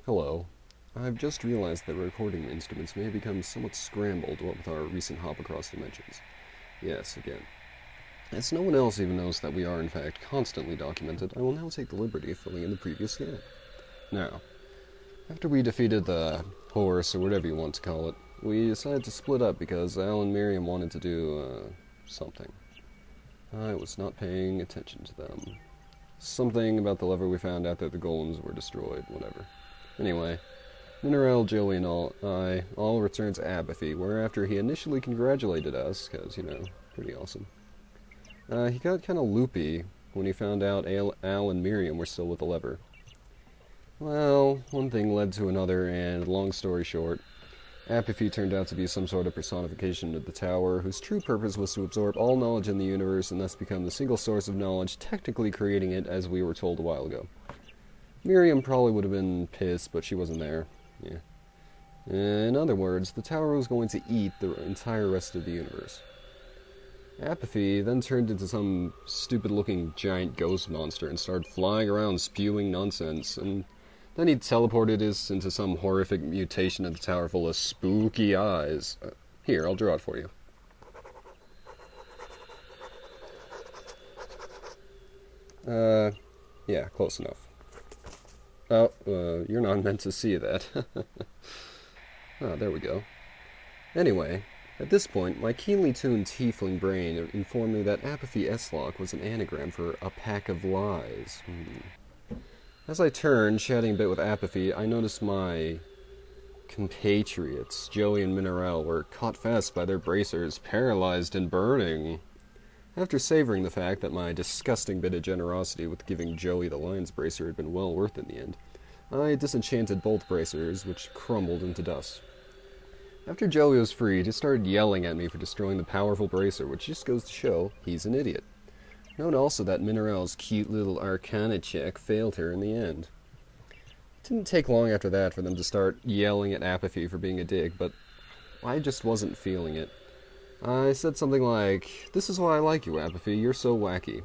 Hello. I've just realized that recording instruments may have become somewhat scrambled what with our recent hop across dimensions. Yes, again. As no one else even knows that we are in fact constantly documented, I will now take the liberty of filling in the previous scan. Now, after we defeated the horse, or whatever you want to call it, we decided to split up because Al and Miriam wanted to do, something. I was not paying attention to them. Something about the lever we found out that the golems were destroyed, whatever. Anyway, Mineral, Joey, and I all returned to Apathy, whereafter he initially congratulated us, because, pretty awesome. He got kind of loopy when he found out Al and Miriam were still with the lever. Well, one thing led to another, and long story short, Apathy turned out to be some sort of personification of the tower, whose true purpose was to absorb all knowledge in the universe and thus become the single source of knowledge, technically creating it as we were told a while ago. Miriam probably would have been pissed, but she wasn't there. Yeah. In other words, the tower was going to eat the entire rest of the universe. Apathy then turned into some stupid-looking giant ghost monster and started flying around spewing nonsense, and then he teleported us into some horrific mutation of the tower full of spooky eyes. Here, I'll draw it for you. Yeah, close enough. Oh, you're not meant to see that. Oh, there we go. Anyway, at this point, my keenly tuned tiefling brain informed me that Apathy S-Lock was an anagram for a pack of lies. As I turned, chatting a bit with Apathy, I noticed my compatriots, Joey and Mineral, were caught fast by their bracers, paralyzed and burning. After savoring the fact that my disgusting bit of generosity with giving Joey the lion's bracer had been well worth in the end, I disenchanted both bracers, which crumbled into dust. After Joey was freed, he started yelling at me for destroying the powerful bracer, which just goes to show he's an idiot. Note also that Mineral's cute little arcana check failed her in the end. It didn't take long after that for them to start yelling at Apathy for being a dick, but I just wasn't feeling it. I said something like, "This is why I like you, Apathy, you're so wacky."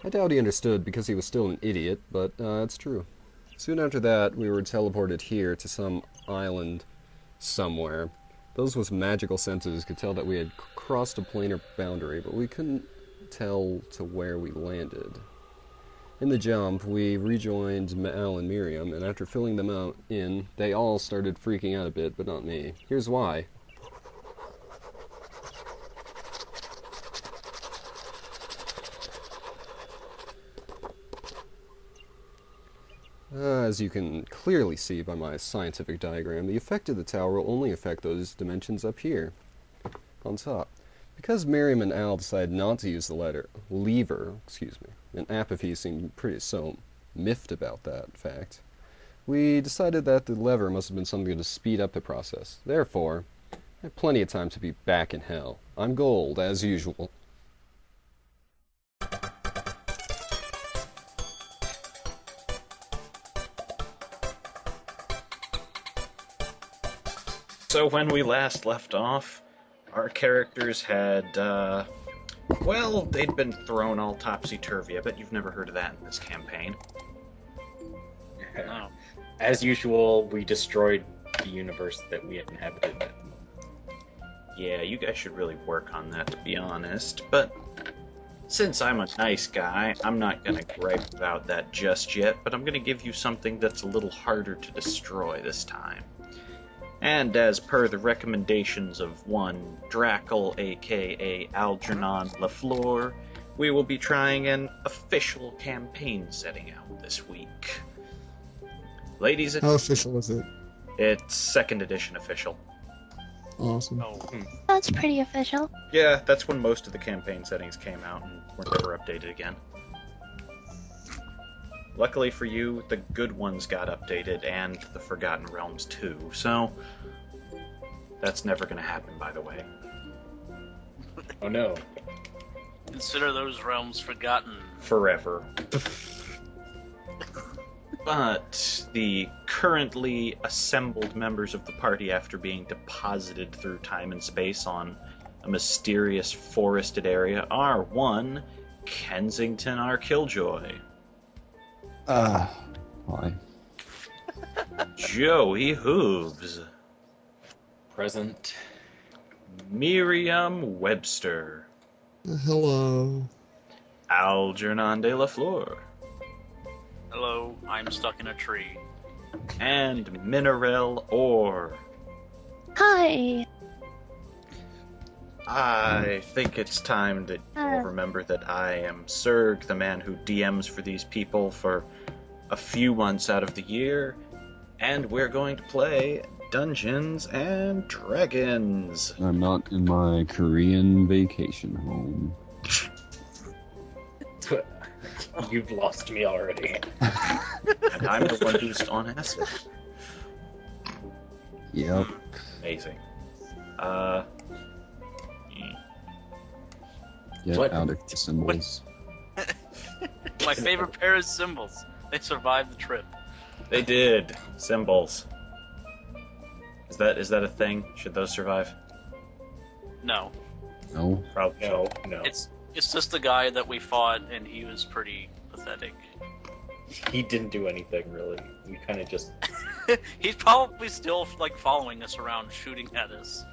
I doubt he understood because he was still an idiot, but it's true. Soon after that, we were teleported here to some island somewhere. Those with magical senses could tell that we had crossed a planar boundary, but we couldn't tell to where we landed. In the jump, we rejoined Al and Miriam, and after filling them in, they all started freaking out a bit, but not me. Here's why. As you can clearly see by my scientific diagram, the effect of the tower will only affect those dimensions up here, on top. Because Miriam and Al decided not to use the lever, and Apathy seemed pretty so miffed about that fact, we decided that the lever must have been something to speed up the process. Therefore, I have plenty of time to be back in hell. I'm gold, as usual. So when we last left off, our characters had, they'd been thrown all topsy-turvy. I bet you've never heard of that in this campaign. No. As usual, we destroyed the universe that we inhabited. Yeah, you guys should really work on that, to be honest. But since I'm a nice guy, I'm not going to gripe about that just yet, but I'm going to give you something that's a little harder to destroy this time. And as per the recommendations of one Drackle, aka Algernon LaFleur, we will be trying an official campaign setting out this week. Ladies and... How official is it? It's 2nd edition official. Awesome. That's pretty official. Yeah, that's when most of the campaign settings came out and were never updated again. Luckily for you, the good ones got updated, and the Forgotten Realms too, so that's never going to happen, by the way. Oh no. Consider those realms forgotten. Forever. But the currently assembled members of the party, after being deposited through time and space on a mysterious forested area, are 1. Kensington R. Killjoy. Why? Joey Hooves. Present. Miriam Webster. Hello. Algernon de la Fleur. Hello, I'm stuck in a tree. And Minerel Orr. Hi. I think it's time that you all remember that I am Serg, the man who DMs for these people for a few months out of the year, and we're going to play Dungeons and Dragons. I'm not in my Korean vacation home. You've lost me already. And I'm the one who's on acid. Yep. Amazing. Get What? out of the symbols. My favorite pair of symbols. They survived the trip. They did. Symbols. Is that a thing? Should those survive? No, No? Probably. No, no. it's just the guy that we fought, and he was pretty pathetic. He didn't do anything, really. We kind of just... He's probably still like following us around, shooting at us.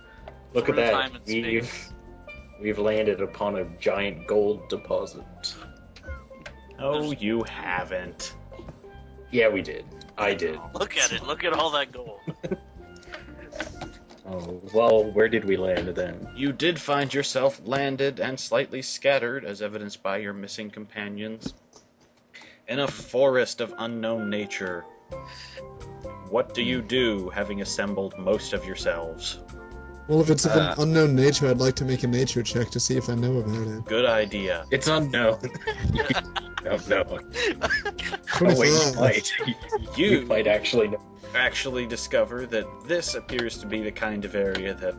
Look at Through that. time and space. We've landed upon a giant gold deposit. No, you haven't. Yeah, we did. I did. Look at it. Look at all that gold. Oh, well, where did we land then? You did find yourself landed and slightly scattered, as evidenced by your missing companions, in a forest of unknown nature. What do you do, having assembled most of yourselves? Well, if it's of an unknown nature, I'd like to make a nature check to see if I know about it. Good idea. It's unknown. No. Oh, wait, you 25. might. You might actually know. Actually discover that this appears to be the kind of area that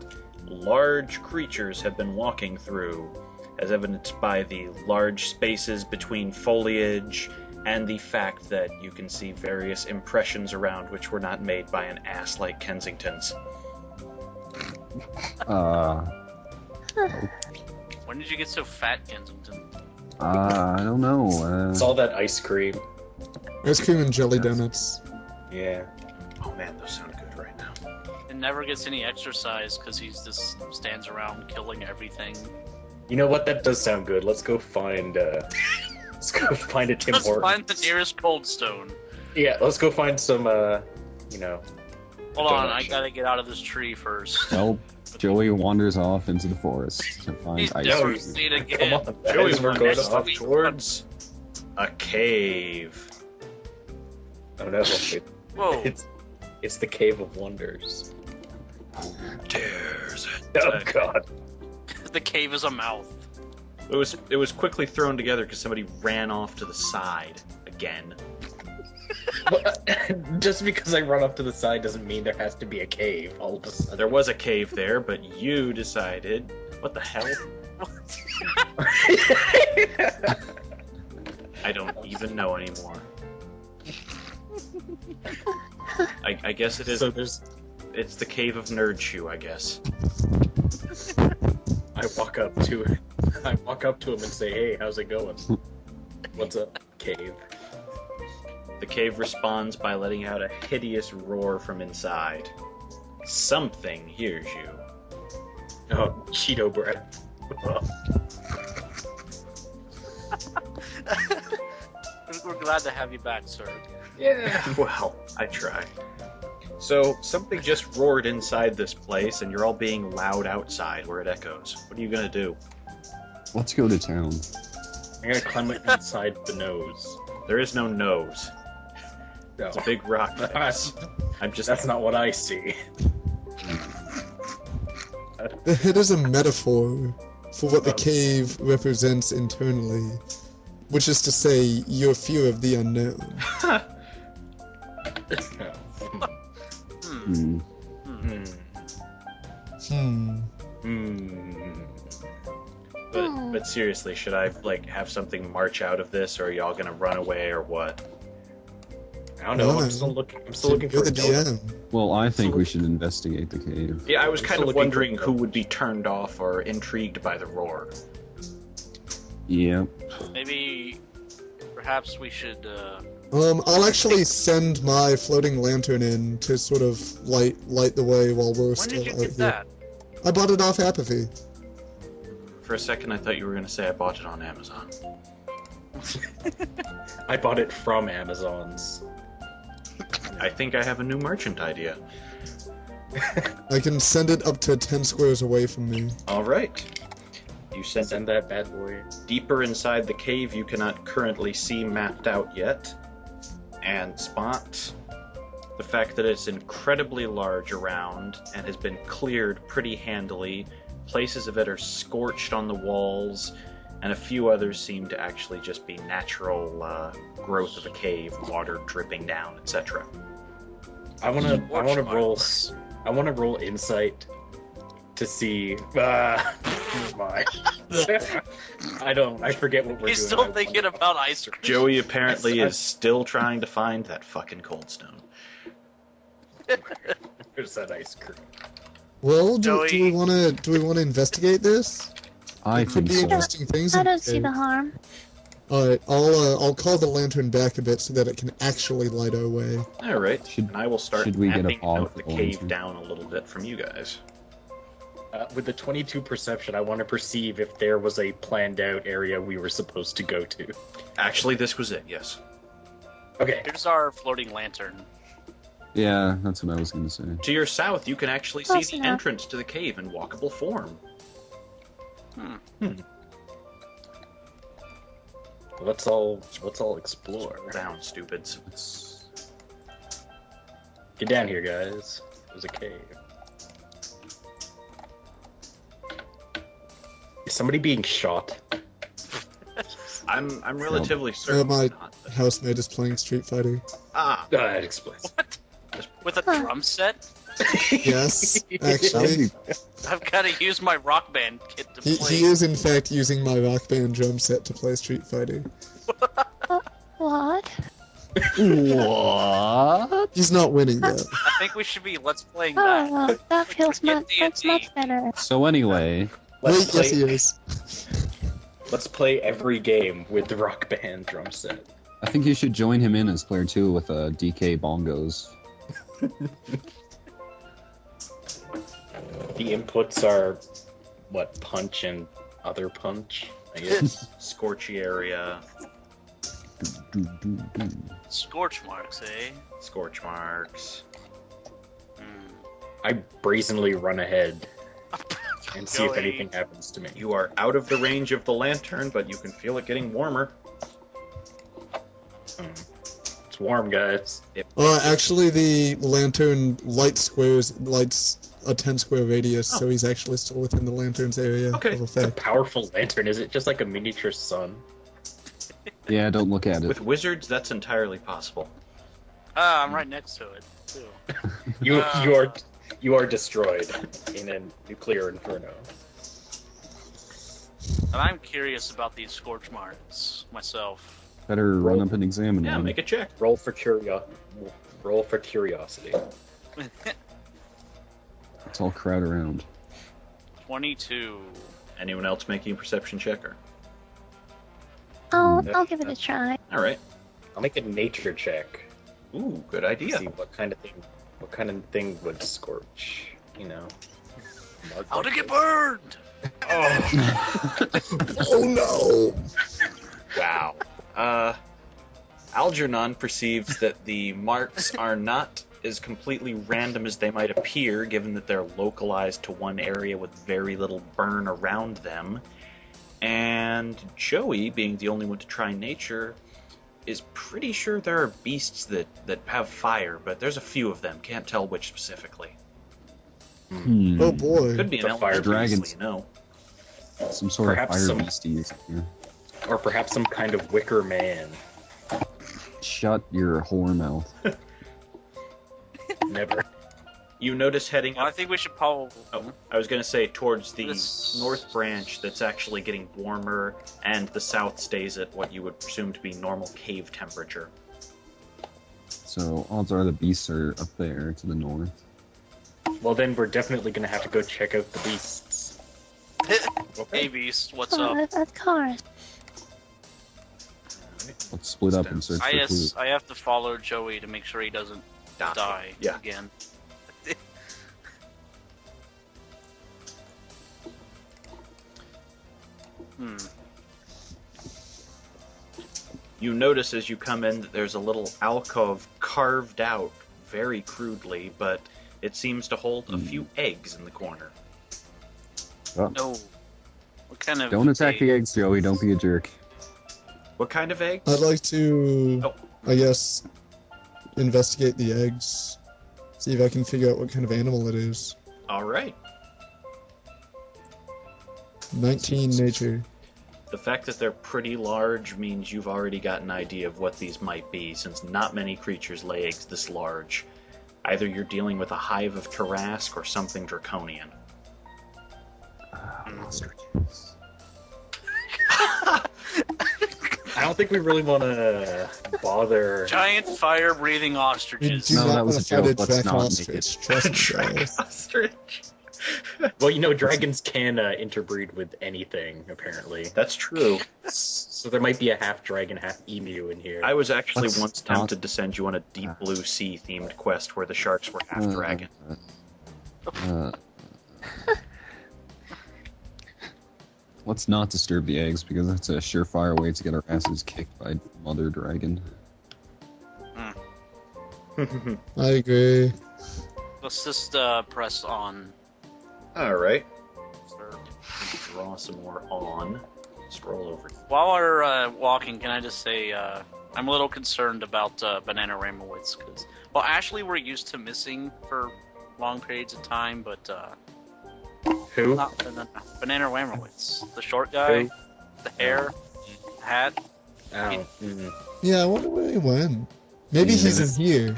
large creatures have been walking through, as evidenced by the large spaces between foliage and the fact that you can see various impressions around which were not made by an ass like Kensington's. When did you get so fat, Kensington? I don't know. It's all that ice cream. Ice cream and jelly donuts. Yeah. Oh man, those sound good right now. And never gets any exercise because he's just stands around killing everything. You know what? That does sound good. Let's go find a Tim Let's Hortons. find the nearest cold stone. Yeah, let's go find some, you know. Hold on, Donuts. I gotta get out of this tree first. Well, Joey wanders off into the forest to find He's ice never cream. seen Come again. on, Joey guys, we're going wanders to off towards a cave. Oh no! Whoa. It's the Cave of Wonders. Dares Oh god! The cave is a mouth. It was quickly thrown together because somebody ran off to the side again. Just because I run up to the side doesn't mean there has to be a cave all of a sudden. There was a cave there, but you decided. What the hell? I don't even know anymore. I guess it is. So there's. It's the cave of Nerd Shoe, I guess. I walk up to him and say, "Hey, how's it going? What's up, cave?" The cave responds by letting out a hideous roar from inside. Something hears you. Oh, Cheeto breath. We're glad to have you back, sir. Yeah. Well, I try. So, something just roared inside this place, and you're all being loud outside where it echoes. What are you gonna do? Let's go to town. I'm gonna climb it inside the nose. There is no nose. No. It's a big rock face. I'm just. That's not what I see. The head is a metaphor for what the cave represents internally, which is to say, your fear of the unknown. Hmm. But seriously, should I have something march out of this, or are y'all gonna run away, or what? I don't know. No, I'm still looking for You're a the donut. DM. Well, I think we should investigate the cave. Yeah, I was I'm kind still of looking wondering for- who would be turned off or intrigued by the roar. Yep. Maybe, perhaps we should I'll actually send my floating lantern in to sort of light the way while we're When still did you out get here. that? I bought it off Apathy. For a second, I thought you were going to say I bought it on Amazon. I bought it from Amazon's. I think I have a new merchant idea. I can send it up to 10 squares away from me. All right. You sent Send that bad boy. deeper inside the cave you cannot currently see mapped out yet, and spot the fact that it's incredibly large around and has been cleared pretty handily. Places of it are scorched on the walls, and a few others seem to actually just be natural growth of a cave, water dripping down, etc. I wanna roll. Marks. I wanna roll insight to see. Never mind. I forget what we're He's doing. still thinking about ice cream. Joey apparently is still trying to find that fucking cold stone. There's that ice cream. Well, do Joey. we wanna investigate this? I Could think be so. interesting things. I in don't the see cave. the harm. Alright, I'll call the lantern back a bit so that it can actually light our way. All right, Should- and I will start should we get a mapping pause out the for the cave lantern? down a little bit from you guys. With the 22 perception, I want to perceive if there was a planned out area we were supposed to go to. Actually, this was it, yes. Okay. Here's our floating lantern. Yeah, that's what I was gonna say. To your south, you can actually see Close the enough. entrance to the cave in walkable form. Let's all explore. Down, stupids. It's... Get down here, guys. There's a cave. Is somebody being shot? I'm relatively certain my- it's not. But... Housemate is playing Street Fighter. Ah, That explains. What? With a Huh. drum set? Yes, actually. I've got to use my Rock Band kit to play. He is in fact using my Rock Band drum set to play Street Fighter. What? What? He's not winning yet. I think we should be let's playing that. Oh, that feels Forget much. That's D&D. much better. So anyway, Let's Wait, yes he play. is. Let's play every game with the Rock Band drum set. I think you should join him in as player 2 with DK bongos. The inputs are what, punch and other punch, I guess. scorchy area, Do, do, do. Scorch marks, eh? scorch marks. I brazenly run ahead and see if Joey. anything happens to me. You are out of the range of the lantern, but you can feel it getting warmer. It's warm, guys. Actually, the lantern lights a 10 square radius, so he's actually still within the lantern's area Okay. of It's a effect. powerful lantern. Is it just like a miniature sun? Yeah, don't look at it. With wizards, that's entirely possible. Ah, I'm right next to it, too. You are destroyed in a nuclear inferno. And I'm curious about these scorch marks myself. Better run up and examine Yeah, one. make a check. Roll for curiosity. Let's all crowd around. 22. Anyone else making a perception check? Or... I'll give it a try. All right. I'll make a nature check. Ooh, good idea. See what kind of thing would scorch. You know. How to get burned! Oh no! Wow. Algernon perceives that the marks are not as completely random as they might appear, given that they're localized to one area with very little burn around them. And Joey, being the only one to try nature, is pretty sure there are beasts that have fire, but there's a few of them. Can't tell which specifically. Oh boy. Could be an The fire elemental, dragons. you know. Some sort of Perhaps fire some- beasties here. Or perhaps some kind of wicker man. Shut your whore mouth. Never. You notice heading Well, I up. think we should probably... Oh, I was going to say towards the This- north branch that's actually getting warmer, and the south stays at what you would presume to be normal cave temperature. So odds are the beasts are up there to the north. Well, then we're definitely gonna have to go check out the beasts. Hey, Beast, what's Oh, up? that's cars. Let's split up and search for clues. I have to follow Joey to make sure he doesn't die again. You notice as you come in that there's a little alcove carved out very crudely, but it seems to hold a few eggs in the corner. Oh. No. What kind of Don't attack the eggs, Joey. Don't be a jerk. What kind of eggs? I'd like to, Oh. I guess, investigate the eggs. See if I can figure out what kind of animal it is. All right. 19 nature. The fact that they're pretty large means you've already got an idea of what these might be, since not many creatures lay eggs this large. Either you're dealing with a hive of Tarask or something draconian. Ostriches. I don't think we really want to bother. giant fire-breathing ostriches? You do No, not that was want a to fight joke. Let's Drac not make ostrich. Trust me, guys. Ostrich. Well, you know, dragons can interbreed with anything, apparently. That's true. So there might be a half dragon, half emu in here. I was actually Let's once not- tempted to send you on a Deep Blue Sea themed quest where the sharks were half dragon. Let's not disturb the eggs because that's a surefire way to get our asses kicked by Mother Dragon. I agree. Let's just press on. All right. Sir. Draw some more on. Scroll over. While we're walking, can I just say I'm a little concerned about Banana Ramowitz because, well, Ashley we're used to missing for long periods of time, but Who? not Banana Ramowitz, the short guy, Who? the hair, the hat. Oh. Yeah, I wonder where he went. Maybe he's in here.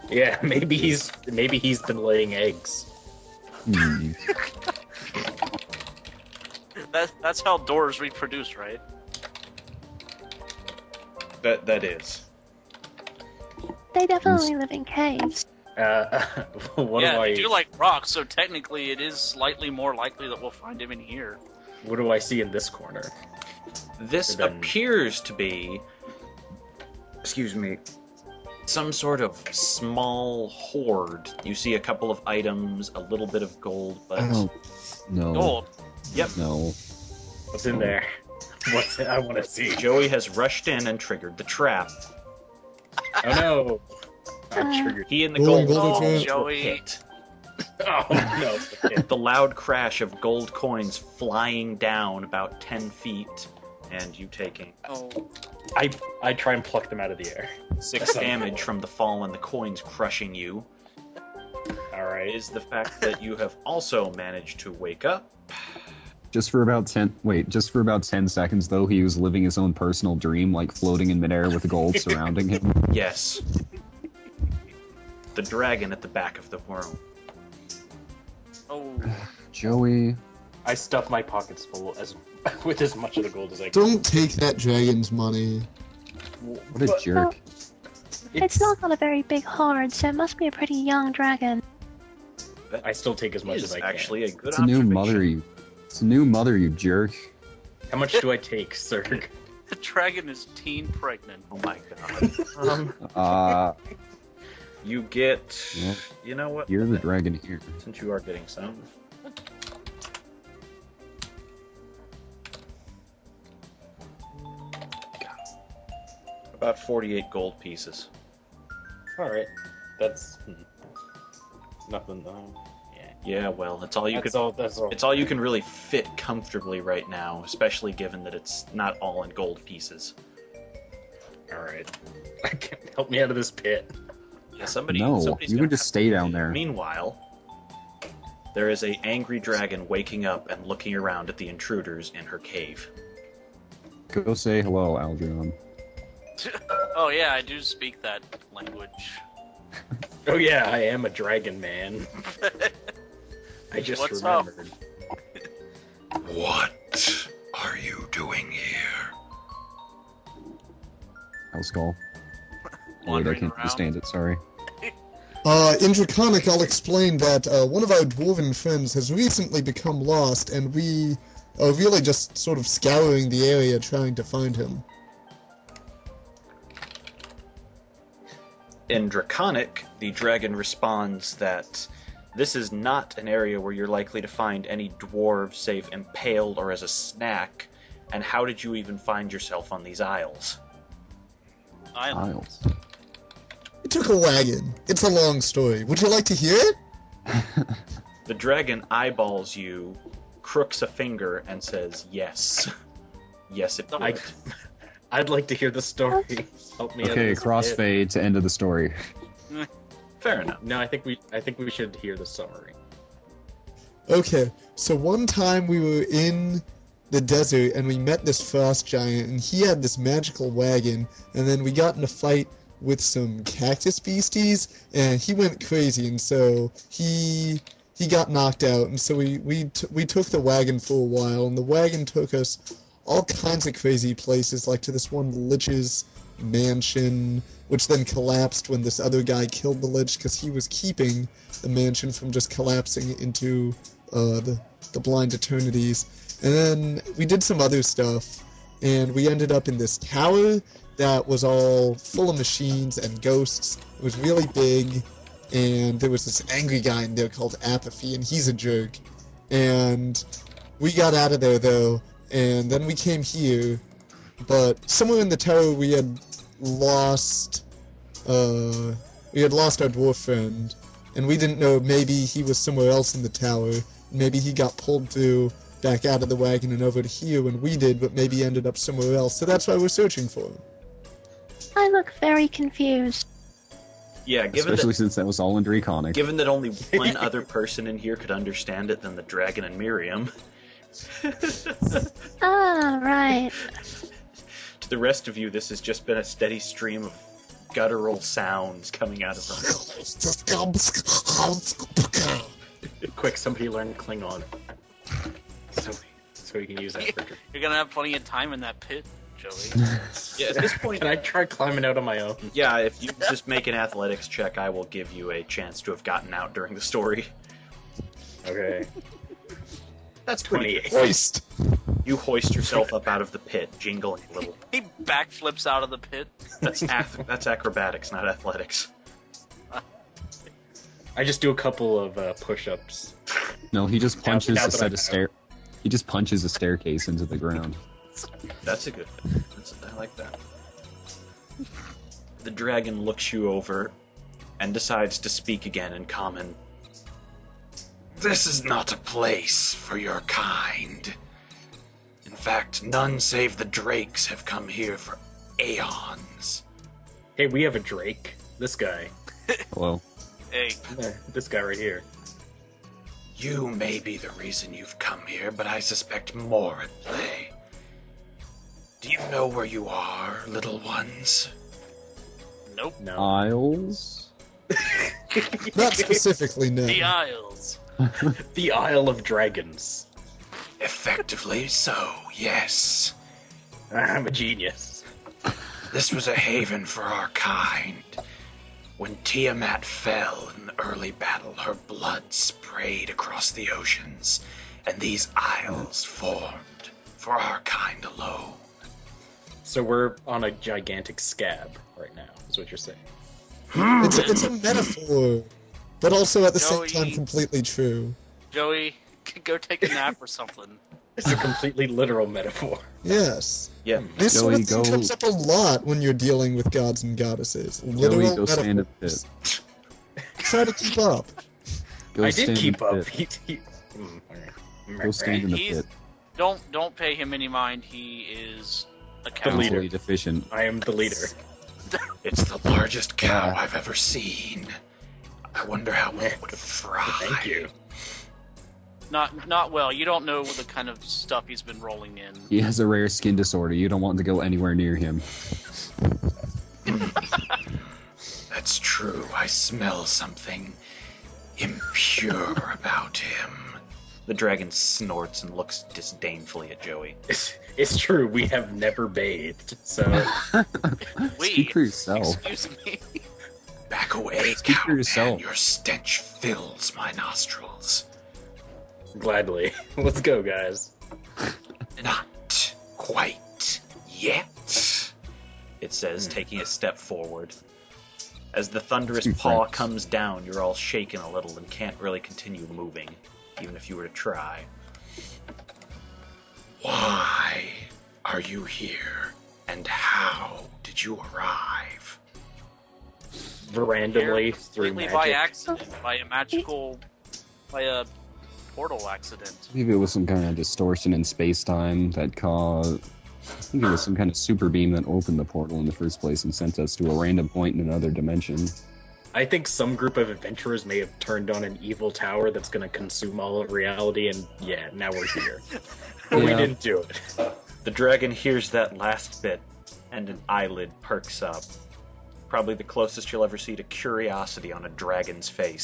Yeah, maybe he's been laying eggs. Hmm. That's how doors reproduce, right? That is. They definitely live in caves. What yeah, do I they do like rocks, so technically it is slightly more likely that we'll find him in here. what do I see in this corner? This Then- appears to be, excuse me, some sort of small hoard. You see a couple of items, a little bit of gold, but Oh, no. Gold. yep. No. What's in there? What's I want to see? Joey has rushed in and triggered the trap. Oh no! I'm triggered. He and the Gold, gold gold, coins gold. were Joey. hit. Oh no! Okay. The loud crash of gold coins flying down about 10 feet, and you taking Oh, I try and pluck them out of the air. 6 damage from the fall and the coins crushing you. All right. Is the fact that you have also managed to wake up. Just for about 10 seconds though, he was living his own personal dream, like floating in midair with gold surrounding him. Yes. The dragon at the back of the worm. oh. Joey. I stuff my pockets full with as much of the gold as I can. Don't take that dragon's money. What a jerk. It's not got a very big heart, so it must be a pretty young dragon. I still take as much Is as I can. actually a good It's a new mother, you jerk. How much do I take, Zerg? The dragon is teen pregnant. Oh my god. You get... Well, you know what? you're the dragon here. Since you are getting some. About 48 gold pieces. All right, that's nothing. Yeah, well, it's all you That's can. all. That's all. It's all you can really fit comfortably right now, especially given that it's not all in gold pieces. All right. Help me out of this pit. Yeah, somebody's No, gonna you can just have stay to- down there. Meanwhile, there is a angry dragon waking up and looking around at the intruders in her cave. Go say hello, Algernon. Oh yeah, I do speak that language. Oh yeah, I am a dragon man. I just What's up? remembered. What are you doing here? Hellskull. Wait, I Wandering can't around. understand it, sorry. In Draconic, I'll explain that one of our dwarven friends has recently become lost, and we are really just sort of scouring the area trying to find him. In Draconic, the dragon responds that this is not an area where you're likely to find any dwarves save impaled or as a snack, and how did you even find yourself on these isles? Isles. It took a wagon. It's a long story. Would you like to hear it? The dragon eyeballs you, crooks a finger, and says, yes. Yes, it would. I'd like to hear the story. Help me out. Okay, crossfade to end of the story. Fair enough. No, I think we should hear the summary. Okay, so one time we were in the desert and we met this frost giant and he had this magical wagon, and then we got in a fight with some cactus beasties and he went crazy, and so he got knocked out, and so we took the wagon for a while, and the wagon took us all kinds of crazy places, like to this one lich's mansion, which then collapsed when this other guy killed the lich because he was keeping the mansion from just collapsing into the blind eternities. And then we did some other stuff, and we ended up in this tower that was all full of machines and ghosts. It was really big, and there was this angry guy in there called Apathy, and he's a jerk. And we got out of there, though, and then we came here, but somewhere in the tower we had lost our dwarf friend, and we didn't know, maybe he was somewhere else in the tower. Maybe he got pulled through back out of the wagon and over to here when we did, but maybe he ended up somewhere else, so that's why we're searching for him. I look very confused. Yeah, Especially since that was all in Draconic. given that only one other person in here could understand it than the dragon and Miriam. Ah, right. To the rest of you, this has just been a steady stream of guttural sounds coming out of them. Quick, somebody learn Klingon. So we can use that for You're gonna have plenty of time in that pit, Joey. Yeah, at this point, Can I try climbing out on my own? yeah, if you just make an athletics check, I will give you a chance to have gotten out during the story. Okay. That's pretty 28. Hoist! You hoist yourself up out of the pit, jingling a little. He backflips out of the pit. That's acrobatics, not athletics. I just do a couple of push-ups. No, he just punches now a that set I'm of stair. He just punches a staircase into the ground. That's a good thing. I like that. The dragon looks you over and decides to speak again in common. This is not a place for your kind. In fact, none save the drakes have come here for aeons. Hey, we have a Drake. This guy. Hello. Hey, This guy right here. You may be the reason you've come here, but I suspect more at play. Do you know where you are, little ones? nope. No. Isles? Not specifically, no. The Isles. The Isle of Dragons. Effectively so, yes. I'm a genius. This was a haven for our kind. When Tiamat fell in the early battle, her blood sprayed across the oceans, and these isles formed for our kind alone. So we're on a gigantic scab right now, is what you're saying. It's a metaphor, but also at the same Joey. time completely true. Joey, go take a nap or something. It's a completely literal metaphor. Yes. Yeah. This sort of Joey, thing go- comes up a lot when you're dealing with gods and goddesses. Literal Joey, go stand in the metaphors. pit. Try to keep up. Go I stand did in keep the up. pit. Okay. Go stand in the He's- pit. Don't pay him any mind. He is a cow. The leader. Mentally deficient. I am the leader. It's the largest cow I've ever seen. I wonder how it would fry. Thank you. Not well. You don't know the kind of stuff he's been rolling in. He has a rare skin disorder. You don't want to go anywhere near him. That's true. I smell something impure about him. The dragon snorts and looks disdainfully at Joey. It's true. We have never bathed, so Speak for yourself. Excuse me. Back away, Speak for cowman. yourself. Your stench fills my nostrils. gladly. Let's go, guys. Not quite yet, it says, taking a step forward. As the thunderous paw comes down, you're all shaken a little and can't really continue moving, even if you were to try. Why are you here, and how did you arrive? Randomly through Completely magic. by accident, by a portal accident. Maybe it was some kind of distortion in space-time that caused... I think it was some kind of super beam that opened the portal in the first place and sent us to a random point in another dimension. I think some group of adventurers may have turned on an evil tower that's going to consume all of reality, and yeah, now we're here. But we Yeah. didn't do it. The dragon hears that last bit, and an eyelid perks up. Probably the closest you'll ever see to curiosity on a dragon's face.